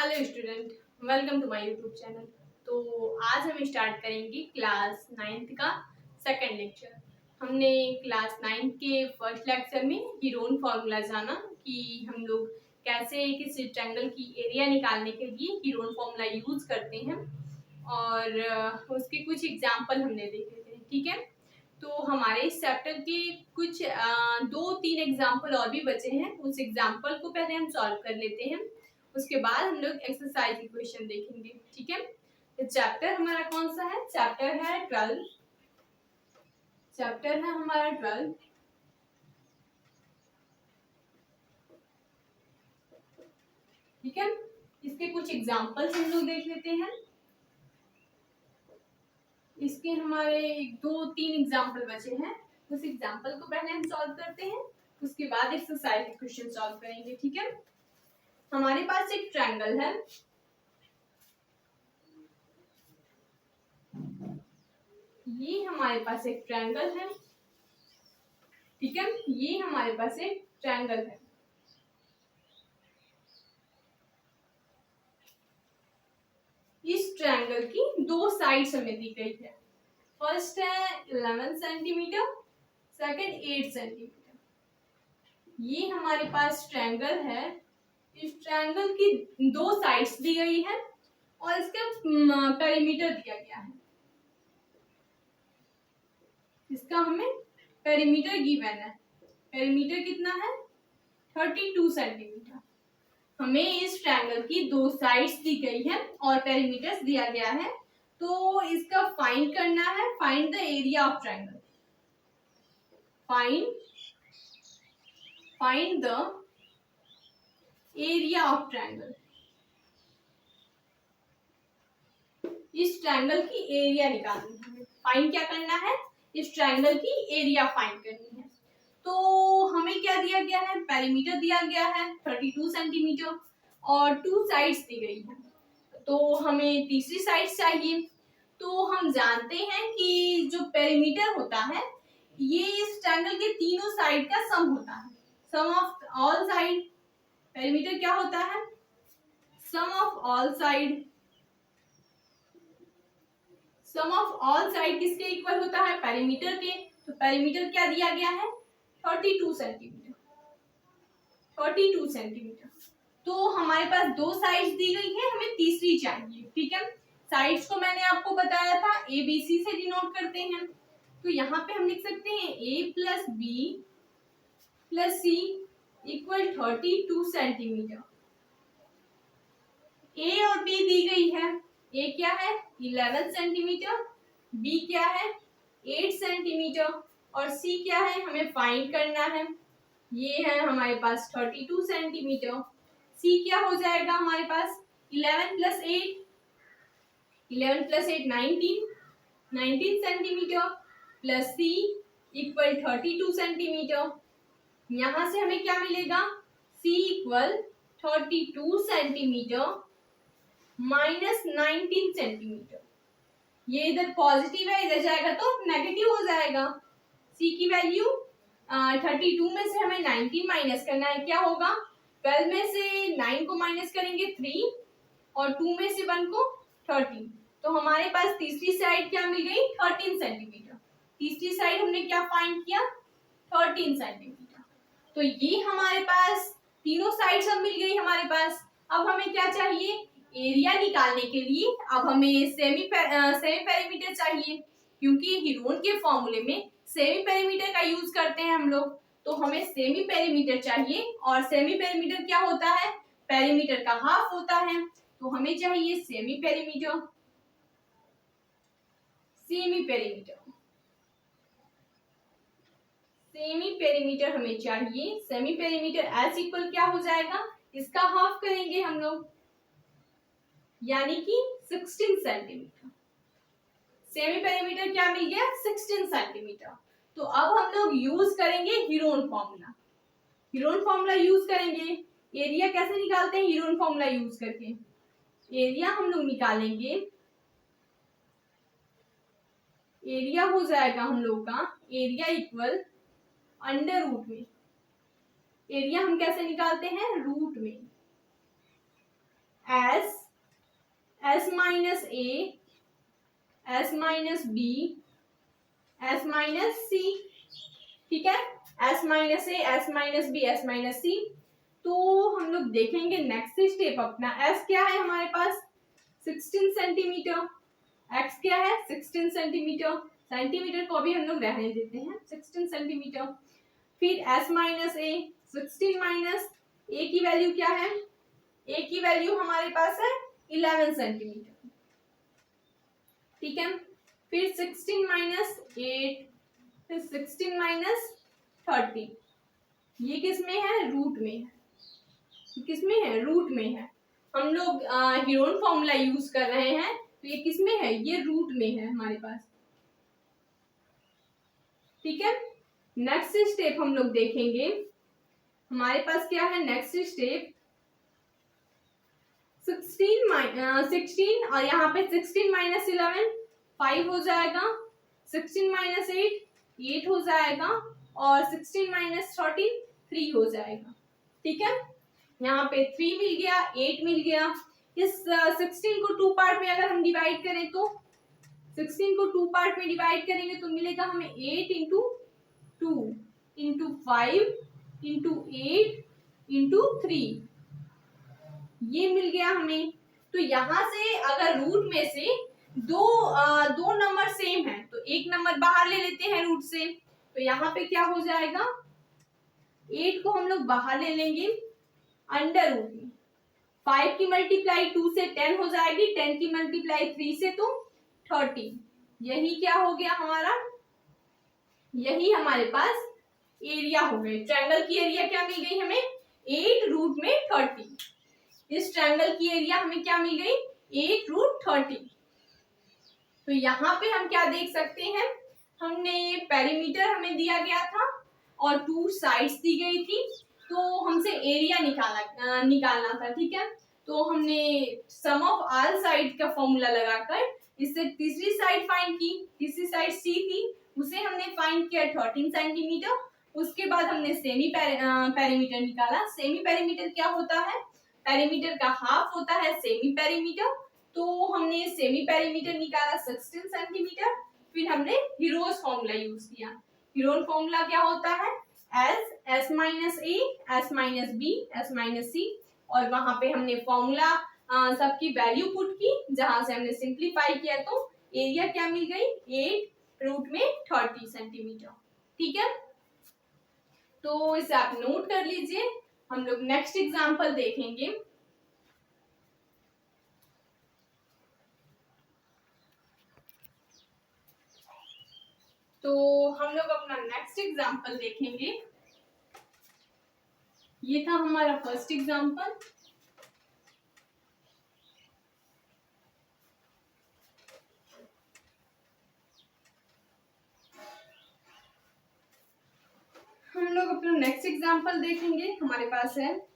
Hello student, welcome to my YouTube channel. तो आज हम स्टार्ट करेंगे क्लास 9th का सेकंड लेक्चर। हमने क्लास 9th के फर्स्ट लेक्चर में हीरोन फार्मूला जाना कि हम लोग कैसे किसी ट्रायंगल की एरिया निकालने के लिए हीरोन फार्मूला यूज करते हैं और उसके कुछ एग्जाम्पल हमने देखे थे। ठीक है, तो हमारे इस चैप्टर के कुछ 2-3 एग्जाम्पल और भी बचे हैं। उस एग्जाम्पल को पहले हम सॉल्व कर लेते हैं, उसके बाद हम लोग एक्सरसाइज की क्वेश्चन देखेंगे। ठीक है, तो चैप्टर हमारा कौन सा है? चैप्टर है 12। चैप्टर है हमारा 12। ठीक है, इसके कुछ एग्जाम्पल्स हम लोग देख लेते हैं। इसके हमारे 2-3 एग्जाम्पल बचे हैं। उस एग्जाम्पल को पहले हम सॉल्व करते हैं, उसके बाद एक्सरसाइज के क्वेश्चन सॉल्व करेंगे। ठीक है, हमारे पास एक ट्रायंगल है। ये हमारे पास एक ट्रायंगल है। ठीक है, ये हमारे पास एक ट्रायंगल है। इस ट्रायंगल की दो साइड्स हमें दी गई है। फर्स्ट है 11 सेंटीमीटर, सेकंड 8 सेंटीमीटर। ये हमारे पास ट्रायंगल है। इस ट्रायंगल की दो साइड्स दी गई है और इसका पेरीमीटर दिया गया है। इसका हमें पेरीमीटर गिवन है। पेरीमीटर कितना है? 32 सेंटीमीटर। हमें इस ट्रायंगल की दो साइड्स दी गई है और पेरीमीटर्स दिया गया है। तो इसका फाइंड करना है। Find the area of triangle. Find the area of triangle. इस ट्रायंगल की एरिया निकालनी है। फाइंड क्या करना है? इस ट्रायंगल की एरिया फाइंड करनी है। तो हमें क्या दिया गया है? पेरीमीटर दिया गया है 32 सेंटीमीटर और टू साइड्स दी गई है। तो हमें तीसरी साइड चाहिए। तो हम जानते हैं कि जो पेरीमीटर होता है ये इस ट्रायंगल के तीनों साइड का सम होता है। Sum of all side. Perimeter क्या होता है? Sum of all side. Sum of all side किसके इक्वल होता है? पेरीमीटर के। तो पेरीमीटर क्या दिया गया है? 32 सेंटीमीटर। 32 सेंटीमीटर। तो हमारे पास दो साइड्स दी गई है, हमें तीसरी चाहिए। ठीक है, साइड्स को मैंने आपको बताया था ए बी सी से डिनोट करते हैं। तो यहाँ पे हम लिख सकते हैं ए प्लस बी प्लस सी इक्वल 32 सेंटीमीटर। ए और बी दी गई है। ए क्या है? 11 सेंटीमीटर, बी क्या है? 8 सेंटीमीटर और सी क्या है? हमें फाइंड करना है। ये है हमारे पास 32 सेंटीमीटर। सी क्या हो जाएगा हमारे पास? 11 प्लस 8, 11 प्लस 8 19 सेंटीमीटर प्लस सी इक्वल 32 सेंटीमीटर। यहां से हमें क्या मिलेगा? सी इक्वल 32 सेंटीमीटर माइनस 19 सेंटीमीटर। ये इधर पॉजिटिव है, इधर जाएगा तो नेगेटिव हो जाएगा। सी की वैल्यू 32 में से हमें 19 माइनस करना है। क्या होगा? 12 में से 9 को माइनस करेंगे 3 और 2 में से 1 को 13। तो हमारे पास तीसरी साइड क्या मिल गई? 13 सेंटीमीटर। तीसरी साइड हमने क्या फाइंड किया? 13 सेंटीमीटर। तो ये हमारे पास तीनों साइड सब मिल गई हमारे पास। अब हमें क्या चाहिए? एरिया निकालने के लिए अब हमें सेमी पेरीमीटर चाहिए, क्योंकि हीरोन के फॉर्मूले में सेमी पेरीमीटर का यूज करते हैं हम लोग। तो हमें सेमी पेरीमीटर चाहिए और सेमी पेरीमीटर क्या होता है? पेरीमीटर का हाफ होता है। तो हमें चाहिए semi perimeter. Semi perimeter semi perimeter हमें चाहिए। सेमी पेरीमीटर एस इक्वल क्या हो जाएगा? इसका हाफ करेंगे हम लोग, यानी कि 16 सेंटीमीटर। सेमी पेरीमीटर क्या मिल गया? 16 सेंटीमीटर। तो अब हम लोग यूज करेंगे Heron formula. Heron formula use करेंगे। एरिया कैसे निकालते हैं? हीरोन फॉर्मूला यूज करके एरिया हम लोग निकालेंगे। एरिया हो जाएगा हम लोग का एरिया इक्वल अंडर रूट में। एरिया हम कैसे निकालते हैं? रूट में। S, S minus A, S minus B, S minus C, ठीक है, S minus A, S minus B, S minus C. तो हम लोग देखेंगे नेक्स्ट स्टेप अपना, एस क्या है हमारे पास 16 सेंटीमीटर, एक्स क्या है 16 सेंटीमीटर, सेंटीमीटर को भी हम लोग रहने देते हैं 16 सेंटीमीटर। फिर एस माइनस ए, 16 माइनस ए की वैल्यू क्या है, ए की वैल्यू हमारे पास है 11 सेंटीमीटर, ठीक है। फिर 16 माइनस 8, फिर 16 माइनस 30, ये किस में है, रूट में है, किस में है, रूट में है। हम लोग हीरोन फॉर्मूला यूज कर रहे हैं, तो ये किस में है, ये रूट में है हमारे पास, ठीक है। नेक्स्ट स्टेप हम लोग देखेंगे, हमारे पास क्या है नेक्स्ट स्टेप, 16 और यहाँ पे 16 माइनस 11 5 हो जाएगा, 16 माइनस 8 हो जाएगा, और 16 माइनस 13 3 हो जाएगा, ठीक है। यहाँ पे 3 मिल गया, 8 मिल गया। इस 16 को 2 पार्ट में अगर हम डिवाइड करें तो 16 को 2 पार्ट में डिवाइड करेंगे तो मिलेगा हमें 8 इंटू 2 इंटू 5 इंटू 8 इंटू 3, ये मिल गया हमें। तो यहाँ से अगर रूट में से दो नंबर सेम है तो एक नंबर बाहर ले लेते हैं रूट से, तो यहाँ पे क्या हो जाएगा, 8 को हम लोग बाहर ले लेंगे अंडर रूट में, 5 की मल्टीप्लाई 2 से 10 हो जाएगी, 10 की मल्टीप्लाई 3 से तो 30, यही क्या हो गया हमारा, यही हमारे पास एरिया हो गए। ट्रायंगल की एरिया क्या मिल गई हमें, 8 रूट में 30। इस ट्रायंगल की एरिया हमें क्या मिल गई, 8 रूट 30। तो यहाँ पे हम क्या देख सकते हैं, हमने पेरीमीटर हमें दिया गया था और 2 साइड्स दी गई थी, तो हमसे एरिया निकालना था, ठीक है। तो हमने सम ऑफ ऑल साइड का फॉर्मूला लगाकर इससे तीसरी साइड फाइंड की, तीसरी साइड सी थी, उसे हमने फाइंड किया 13 सेंटीमीटर। उसके बाद हमने सेमी पेरीमीटर निकाला। सेमी पेरीमीटर क्या होता है, पेरीमीटर का हाफ होता है सेमी पेरीमीटर, तो हमने सेमी पेरीमीटर निकाला 16 सेंटीमीटर। फिर हमने हीरोज फॉर्मूला यूज किया। हीरोन फॉर्मूला क्या होता है, S minus A, S minus B, S minus C, और वहां पे हमने फॉर्मूला सबकी वैल्यू पुट की, जहां से हमने सिंप्लीफाई किया तो एरिया क्या मिल गई, 8 रूट में 30 सेंटीमीटर, ठीक है। तो इसे आप नोट कर लीजिए। हम लोग नेक्स्ट एग्जांपल देखेंगे। तो हम लोग अपना नेक्स्ट एग्जांपल देखेंगे। ये था हमारा फर्स्ट एग्जांपल। हम लोग अपना नेक्स्ट एग्जांपल देखेंगे। हमारे पास है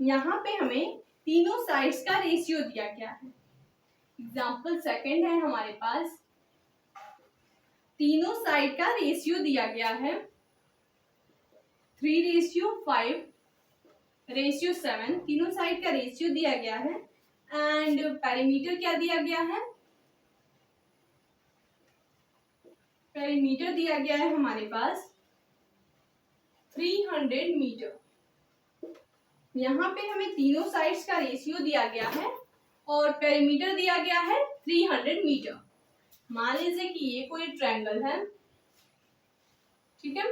यहाँ पे हमें तीनों साइड्स का रेशियो दिया गया है। एग्जांपल सेकंड है हमारे पास, तीनों साइड का रेशियो दिया गया है 3:5:7, तीनों साइड का रेशियो दिया गया है। एंड पेरीमीटर क्या दिया गया है, पेरीमीटर दिया गया है हमारे पास 300 मीटर। यहाँ पे हमें तीनों साइड्स का रेशियो दिया गया है और पेरीमीटर दिया गया है 300 मीटर। मान लीजिए कि ये कोई ट्रायंगल है, ठीक है,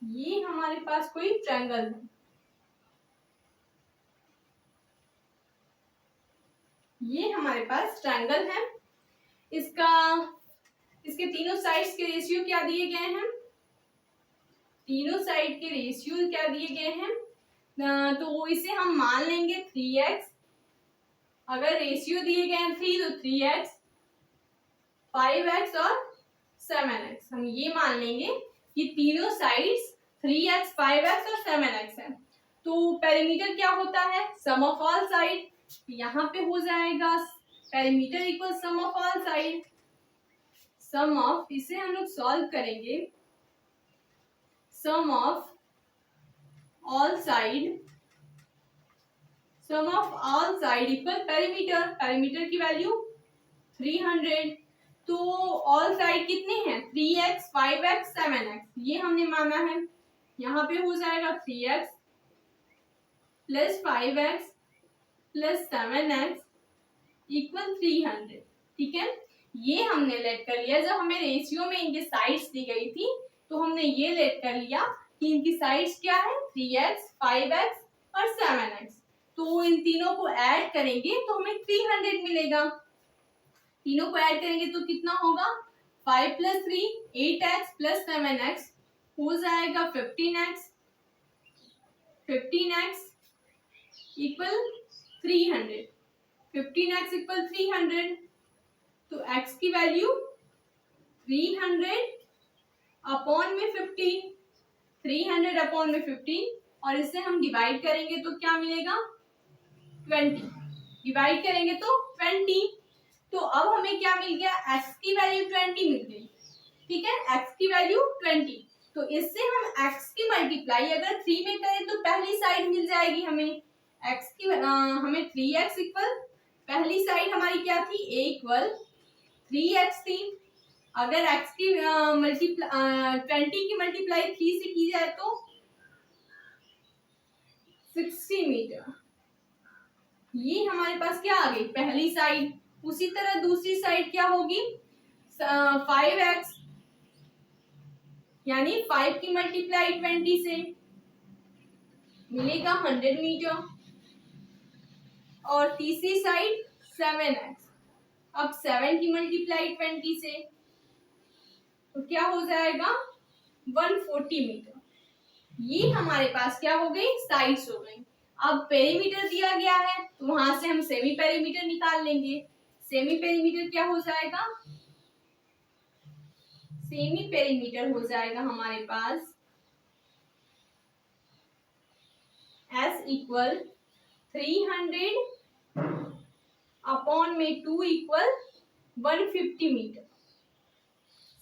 ये हमारे पास कोई ट्रायंगल है, ये हमारे पास ट्रायंगल है। इसके तीनों साइड्स के रेशियो क्या दिए गए हैं, तीनों साइड के रेशियो क्या दिए गए हैं, तो इसे हम मान लेंगे 3x। अगर रेशियो दिए गए हैं 3 तो 3x, 5x और 7x। हम ये मान लेंगे कि तीनों साइड्स 3x, 5x और 7x है। तो पेरीमीटर क्या होता है, सम ऑफ ऑल साइड। यहाँ पे हो जाएगा perimeter equal sum of all side, sum of, इसे हम लोग सॉल्व करेंगे, sum of all side equal perimeter, perimeter की वैल्यू 300। तो ऑल साइड कितने हैं, 3x 5x 7x, ये हमने माना है। यहाँ पे हो जाएगा 3x plus 5x plus 7x equal 300। ठीक है, ये हमने लेट कर लिया। जब हमें रेशियो में इनके साइड्स दी गई थी तो हमने ये लेट कर लिया कि इनकी साइड्स क्या है, 3x 5x और 7x। तो इन तीनों को ऐड करेंगे तो हमें 300 मिलेगा। तीनों को ऐड करेंगे तो कितना होगा, 5 प्लस 3 8x प्लस 7x हो जाएगा 15x। 15x equal 300। 15x equal 300। तो x की वैल्यू 300 अपॉन में 15, 300 अपॉन में 15, और इससे हम डिवाइड करेंगे तो क्या मिलेगा, 20। डिवाइड करेंगे तो 20। तो अब हमें क्या मिल गया, x की वैल्यू 20 मिल गई। ठीक है, x की वैल्यू 20। तो इससे हम x की मल्टीप्लाई अगर 3 में करें तो पहली साइड मिल जाएगी हमें। x की हमें 3x इक्वल, पहली साइड हमारी क्या थी, a इक्वल 3x थी। अगर x की 20 की मल्टीप्लाई 3 से की जाए तो 60 मीटर। ये हमारे पास क्या आ गई, पहली साइड। उसी तरह दूसरी साइड क्या होगी, 5x, यानी 5 की मल्टीप्लाई 20 से मिलेगा 100 मीटर। और तीसरी साइड 7x, अब 7 की मल्टीप्लाई 20 से तो क्या हो जाएगा 140 मीटर। ये हमारे पास क्या हो गई, साइड्स हो गई। अब पेरीमीटर दिया गया है तो वहां से हम सेमी पेरीमीटर निकाल लेंगे। सेमी पेरीमीटर क्या हो जाएगा, सेमी पेरीमीटर हो जाएगा हमारे पास S इक्वल 300 अपॉन में 2 इक्वल 150 मीटर।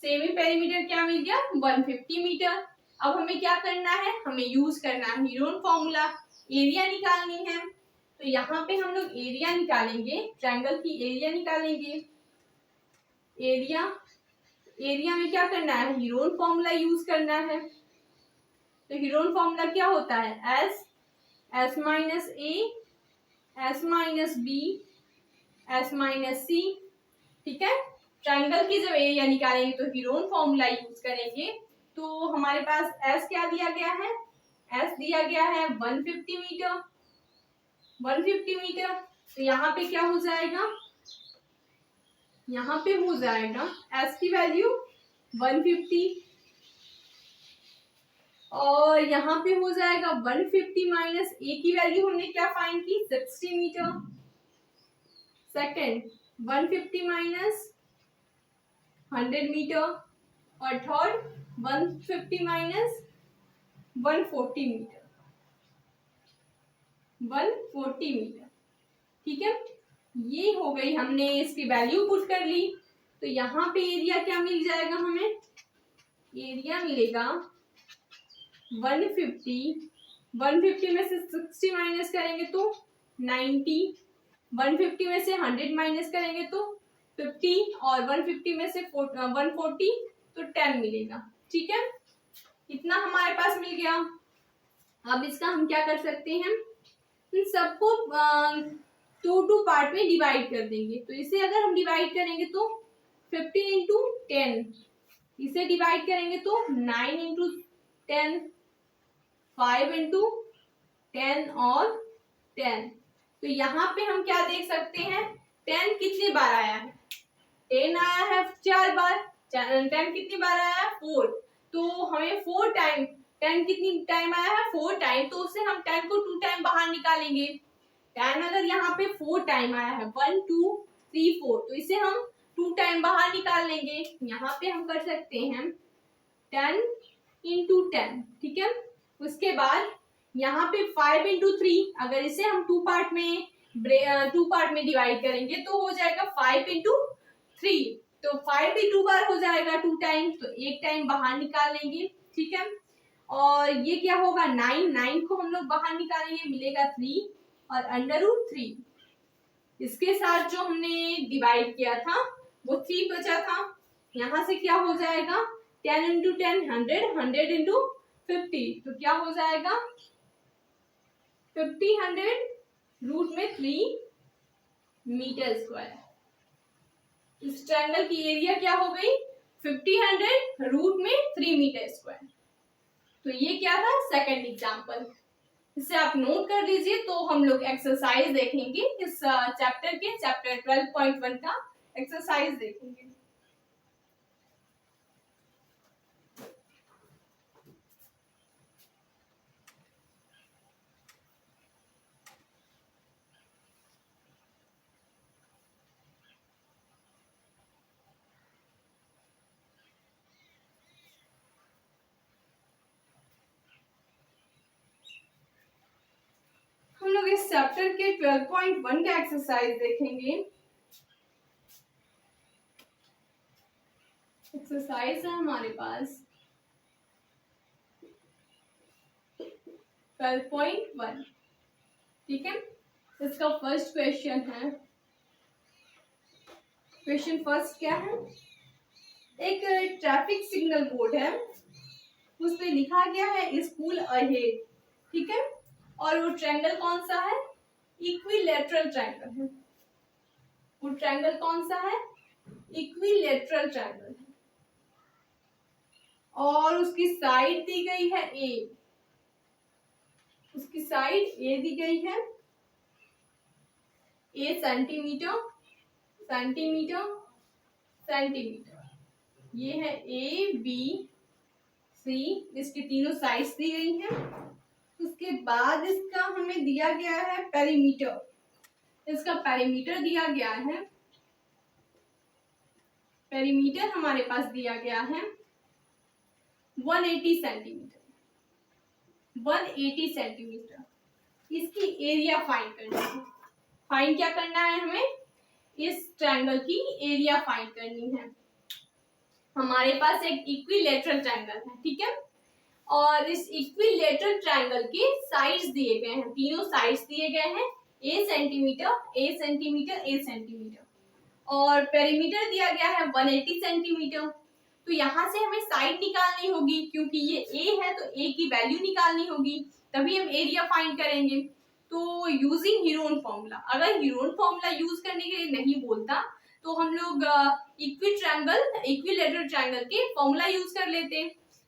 सेमी पेरीमीटर क्या मिल गया, 150 मीटर। अब हमें क्या करना है, हमें यूज करना है हीरोन फॉर्मूला, एरिया निकालनी है। तो यहाँ पे हम लोग एरिया निकालेंगे, ट्रायंगल की एरिया निकालेंगे। एरिया में क्या करना है, हीरोन फॉर्मूला यूज करना है। तो हीरोन फॉर्मूला क्या होता है, S minus A, S minus B, S minus C. ठीक है, ट्रायंगल की जब एरिया निकालेंगे तो हीरोन फॉर्मूला यूज करेंगे। तो हमारे पास एस क्या दिया गया है, एस दिया गया है 150 मीटर। 150 मीटर, तो यहाँ पे क्या हो जाएगा, यहाँ पे हो जाएगा एस की वैल्यू 150 और यहाँ पे हो जाएगा 150 माइनस ए की वैल्यू हमने क्या फाइंड की, 60 मीटर। सेकेंड 150 माइनस 100 मीटर और थर्ड 150 माइनस 140 मीटर। 140 मीटर। ठीक है, ये हो गई, हमने इसकी वैल्यू पुट कर ली। तो यहाँ पे एरिया क्या मिल जाएगा हमें, एरिया मिलेगा 150। 150 में से 60 माइनस करेंगे तो 90, 150 में से 100 माइनस करेंगे तो 50 और 150 में से 140 तो 10 मिलेगा। ठीक है, इतना हमारे पास मिल गया। अब इसका हम क्या कर सकते हैं, इन सबको 2 पार्ट में डिवाइड कर देंगे। तो इसे अगर हम डिवाइड करेंगे तो 15 इंटू 10, इसे डिवाइड करेंगे तो 9 इंटू 10, 5 इंटू 10 और 10। तो यहाँ पे हम क्या देख सकते हैं, 10 कितनी बार आया है, 10 आया है 4 बार। 10 कितनी बार आया है, 4। तो हमें 4 टाइम, 10 कितनी टाइम आया है, 4 टाइम। तो उससे हम 10 को 2 टाइम बाहर निकालेंगे। 10 अगर यहाँ पे 4 टाइम आया है, 1 2 3 4, तो इसे हम 2 टाइम बाहर निकाल लेंगे। यहाँ पे हम कर सकते हैं 10 इंटू 10। ठीक है, उसके बाद यहाँ पे 5 इंटू 3, अगर इसे हम 2 पार्ट में डिवाइड करेंगे तो हो जाएगा 5 इंटू 3। तो 5 भी 2 बार हो जाएगा, 2 टाइम, तो 1 टाइम बाहर निकाल लेंगे। ठीक है, और ये क्या होगा 9 को हम लोग बाहर निकालेंगे, मिलेगा 3 और √3 इसके साथ जो हमने डिवाइड किया था वो 3 बचा था। यहाँ से क्या हो जाएगा 10 × 10 100, 100 × 50 तो क्या हो जाएगा 50 100 √3 मीटर स्क्वायर। इस ट्रायंगल की एरिया क्या हो गई 50 100 √3 मीटर स्क्वायर। तो ये क्या था सेकंड एग्जांपल, इसे आप नोट कर लीजिए। तो हम लोग एक्सरसाइज देखेंगे इस चैप्टर के, चैप्टर 12.1 का एक्सरसाइज देखेंगे। हम लोग इस चैप्टर के 12.1 का एक्सरसाइज देखेंगे। एक्सरसाइज है हमारे पास 12.1, ठीक है। इसका फर्स्ट क्वेश्चन है, क्वेश्चन फर्स्ट क्या है, एक ट्रैफिक सिग्नल बोर्ड है, उस पे लिखा गया है स्कूल अहेड, ठीक है। और वो ट्रायंगल कौन सा है इक्विलैटरल ट्रायंगल है। वो ट्रायंगल कौन सा है इक्विलैटरल ट्रायंगल है और उसकी साइड दी गई है ए, उसकी साइड ए दी गई है ए सेंटीमीटर सेंटीमीटर सेंटीमीटर। ये है ए बी सी, इसकी तीनों साइड्स दी गई हैं। उसके बाद इसका हमें दिया गया है पेरीमीटर, इसका पेरीमीटर दिया गया है, पेरीमीटर हमारे पास दिया गया है 180 सेंटीमीटर, 180 सेंटीमीटर। इसकी एरिया फाइंड करनी है। फाइंड क्या करना है हमें, इस ट्रायंगल की एरिया फाइंड करनी है। हमारे पास एक इक्विलैटरल ट्रायंगल है, ठीक है। और इस इक्विलैटरल ट्रायंगल के साइड्स दिए गए हैं, तीनों साइड्स दिए गए हैं a centimetre a centimetre a centimetre और पेरीमीटर दिया गया है 180 सेंटीमीटर। तो यहाँ से हमें साइड निकालनी होगी, क्योंकि ये ए है तो ए की वैल्यू निकालनी होगी, तभी हम एरिया फाइंड करेंगे। तो यूजिंग हीरोन फॉर्मूला, अगर हीरोन फॉर्मूला यूज करने के लिए नहीं बोलता तो हम लोग इक्विलैटरल ट्रायंगल के फॉर्मूला यूज कर लेते,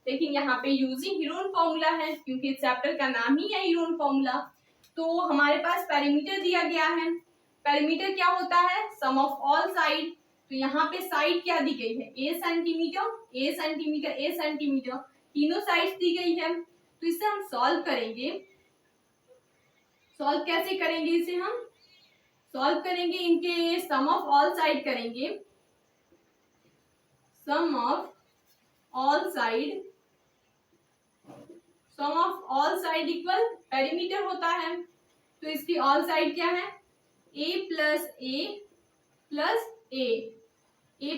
लेकिन यहाँ पे यूजिंग हीरोन फॉर्मूला है क्योंकि चैप्टर का नाम ही है हीरोन फॉर्मूला। तो हमारे पास पेरीमीटर दिया गया है, पेरीमीटर क्या होता है सम ऑफ ऑल साइड। तो यहाँ पे साइड क्या दी गई है a centimetre a centimetre a centimetre, तीनों साइड्स दी गई है। तो इसे हम सॉल्व करेंगे। सॉल्व कैसे करेंगे, इसे हम सॉल्व करेंगे, इनके सम ऑफ ऑल साइड करेंगे, sum of all side, sum of all side equal perimeter होता है। तो इसकी ऑल साइड क्या है a plus a plus a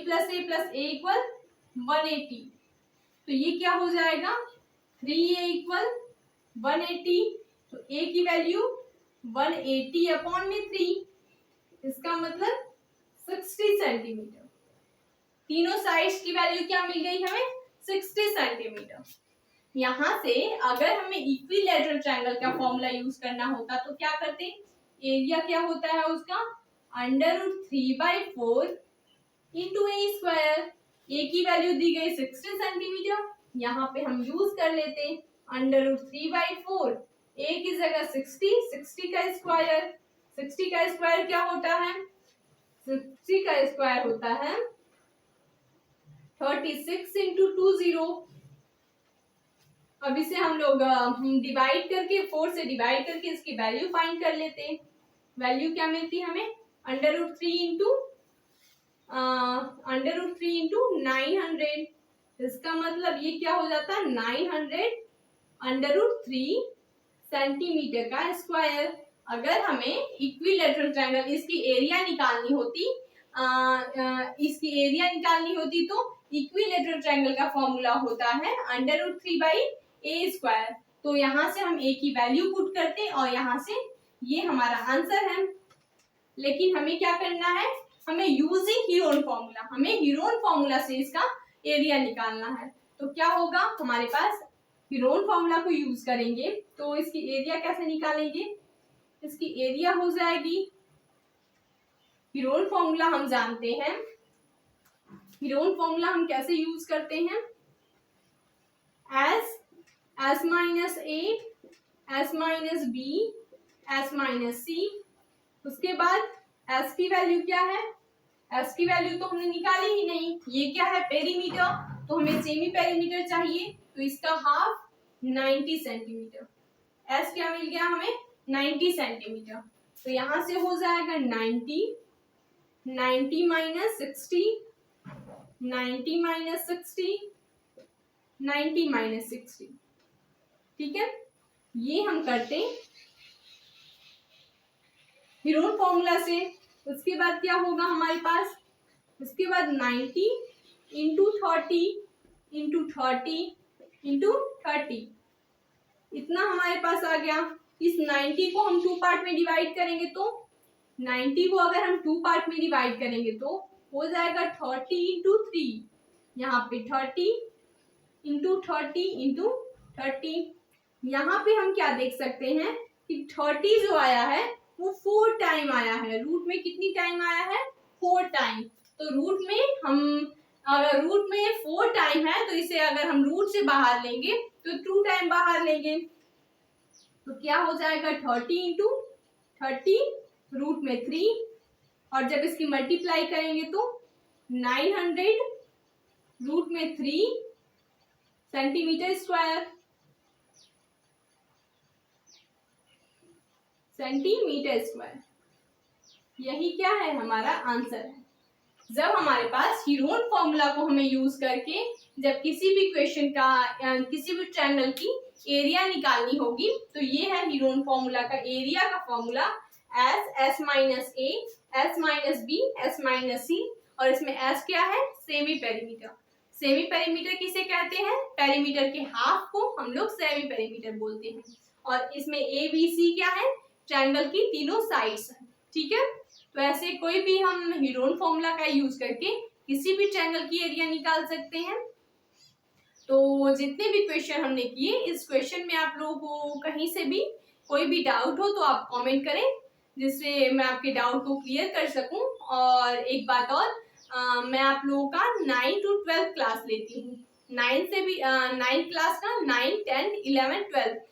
plus a plus a equal 180। तो ये क्या हो जाएगा 3a इक्वल 180। तो a की वैल्यू 180 अपॉन में 3, इसका मतलब 60 सेंटीमीटर। तीनों साइड्स की वैल्यू क्या मिल गई हमें 60 सेंटीमीटर। यहाँ से अगर हमें इक्विलैटरल ट्रायंगल का फॉर्मूला यूज करना होता तो क्या करते, एरिया क्या होता है उसका √3/4 इंटू ए स्क्वायर। ए की वैल्यू दी गई 60 सेंटीमीटर, यहाँ पे हम यूज कर लेते √3/4, ए की जगह 60 का स्क्वायर, 60 का स्क्वायर क्या होता है 60 का स्क्वायर होता है 36 इंटू 20। अब इसे हम लोग डिवाइड करके 4 से डिवाइड करके इसकी वैल्यू फाइंड कर लेते हैं। वैल्यू क्या मिलती है हमें √3 इंटू 900। इसका मतलब ये क्या हो जाता है 900 √3 सेंटीमीटर का स्क्वायर। अगर हमें इक्विलैटरल ट्रायंगल इसकी एरिया निकालनी होती तो इक्विलैटरल ट्रायंगल का फॉर्मूला होता है √3/8 ए स्क्वायर। तो यहाँ से हम ए की वैल्यू पुट करते हैं और यहाँ से ये हमारा आंसर है। लेकिन हमें क्या करना है, हमें यूजिंग हीरोन फॉर्मूला, हमें हीरोन फॉर्मूला से इसका एरिया निकालना है। तो क्या होगा, हमारे पास हीरोन फॉर्मूला को यूज करेंगे तो इसकी एरिया कैसे निकालेंगे, इसकी एरिया हो जाएगी, हीरोन फॉर्मूला हम जानते हैं, हीरोन फॉर्मूला हम कैसे यूज करते हैं, S minus A, S minus B, S minus C. उसके बाद एस की वैल्यू क्या है, एस की वैल्यू तो हमने निकाली ही नहीं, ये क्या है पेरीमीटर, तो हमें सेमी पेरीमीटर चाहिए, तो इसका हाफ 90 सेंटीमीटर। एस क्या मिल गया हमें 90 सेंटीमीटर। तो यहां से हो जाएगा 90 माइनस 60, 90 माइनस 60, 90 माइनस 60। ठीक है, ये हम करते हीरोन फॉर्मूला से। उसके बाद क्या होगा हमारे पास, उसके बाद 90 इंटू 30 इंटू 30 इंटू 30, इतना हमारे पास आ गया। इस 90 को हम 2 पार्ट में डिवाइड करेंगे, तो 90 को अगर हम 2 पार्ट में डिवाइड करेंगे तो हो जाएगा 30 इंटू 3, यहाँ पे 30 इंटू 30 इंटू 30। यहाँ पे हम क्या देख सकते हैं कि 30 जो आया है वो 4 टाइम आया है, रूट में कितनी टाइम आया है 4 टाइम। तो रूट में हम अगर रूट में 4 टाइम है तो इसे अगर हम रूट से बाहर लेंगे तो 2 टाइम बाहर लेंगे, तो क्या हो जाएगा 30 इंटू 30 रूट में 3, और जब इसकी मल्टीप्लाई करेंगे तो 900 रूट में 3 सेंटीमीटर स्क्वायर, सेंटीमीटर स्क्वायर। यही क्या है हमारा आंसर है। जब हमारे पास हीरोन फॉर्मूला को हमें यूज करके जब किसी भी क्वेश्चन का किसी भी ट्रायंगल की एरिया निकालनी होगी, तो ये है हीरोन फॉर्मूला का एरिया का formula, S minus A, S minus B, S minus C, और इसमें एस क्या है सेमी पेरीमीटर। सेमी पेरीमीटर किसे कहते हैं, पेरीमीटर के हाफ को हम लोग सेमी पेरीमीटर बोलते हैं। और इसमें ए बी सी क्या है, ट्रायंगल की तीनों साइड्स हैं। ठीक है, तो ऐसे कोई भी हम हीरोन फॉर्मूला का यूज करके किसी भी ट्रायंगल की एरिया निकाल सकते हैं। तो जितने भी क्वेश्चन हमने किए, इस क्वेश्चन में आप लोगों को कहीं से भी कोई भी डाउट हो तो आप कमेंट करें, जिससे मैं आपके डाउट को क्लियर कर सकूं। और एक बात और, मैं आप लोगों का 9 to 12 क्लास लेती हूँ, 9 से भी 9 क्लास का 9, 10, 11, 12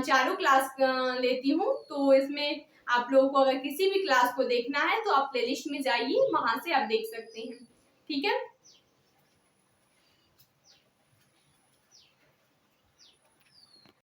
चारों क्लास लेती हूँ। तो इसमें आप लोगों को अगर किसी भी क्लास को देखना है तो आप प्लेलिस्ट में जाइए, वहां से आप देख सकते हैं। ठीक है।